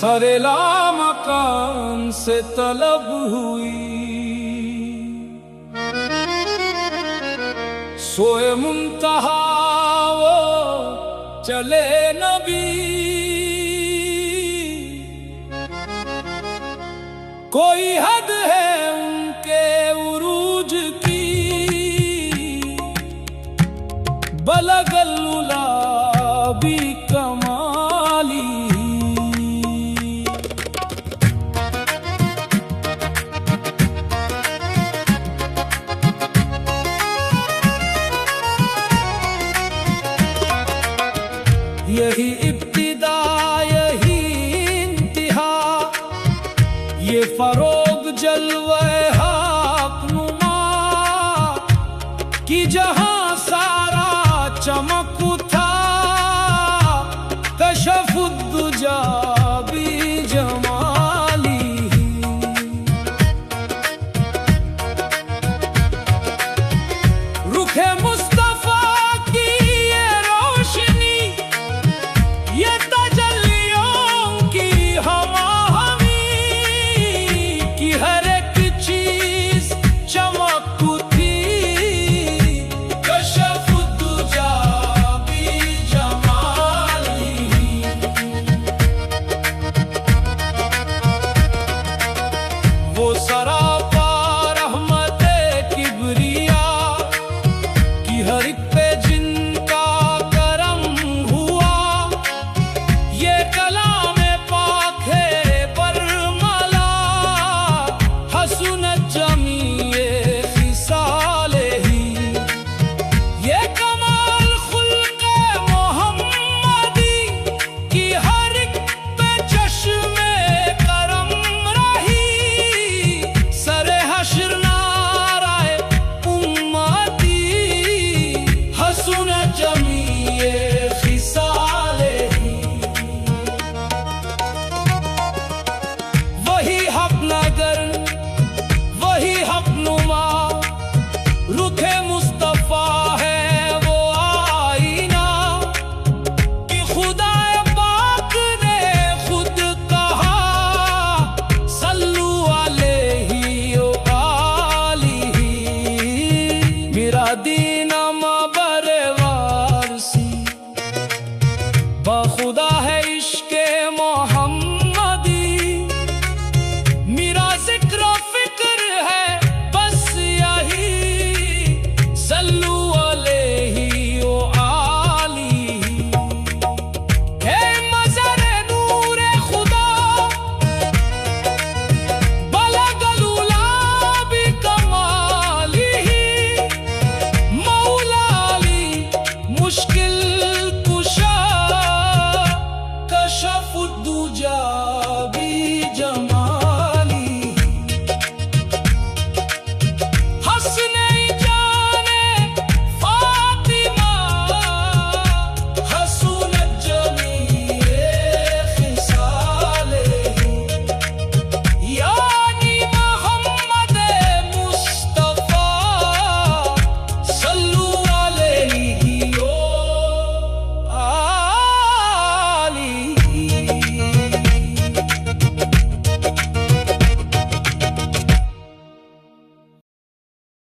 सरेला मकान से तलब हुई, सोए मुंतहा वो चले नबी। कोई हद है उनके उरूज की, बलगल उला भी कमाली। यही इब्तिदा यही इंतिहा, ये फरोग जलवे हक नुमा कि जहां सारा चमक था, कशफुद्दुजा भी जमाली। रुखे मुस्तफा की ये रोशनी, ये तजल्लियों की हवा की हर एक चीज चमकती, कशफुद्दुजा भी जमाली। वो सरापा रहमते किबरिया की हर एक पे जिनका करम हुआ, ये कलामे पाखे बरमला हसनत जमीए खिसाले ही। ये कमाल खुल्के मोहम्मदी की हर एक पे चश्मे करम रही, सरे हश्र नाराए उम्मती हसनत जमीए खिसाले ही। वही हक नगर वही हक नुमा, रुखे मुस्तफा है वो आईना कि खुदाए पाक ने खुद कहा, सल्लू अलैहि व आलिही। मेरा दीन मबरे वारसी, बखुदा है इश्क़े मोहम्मद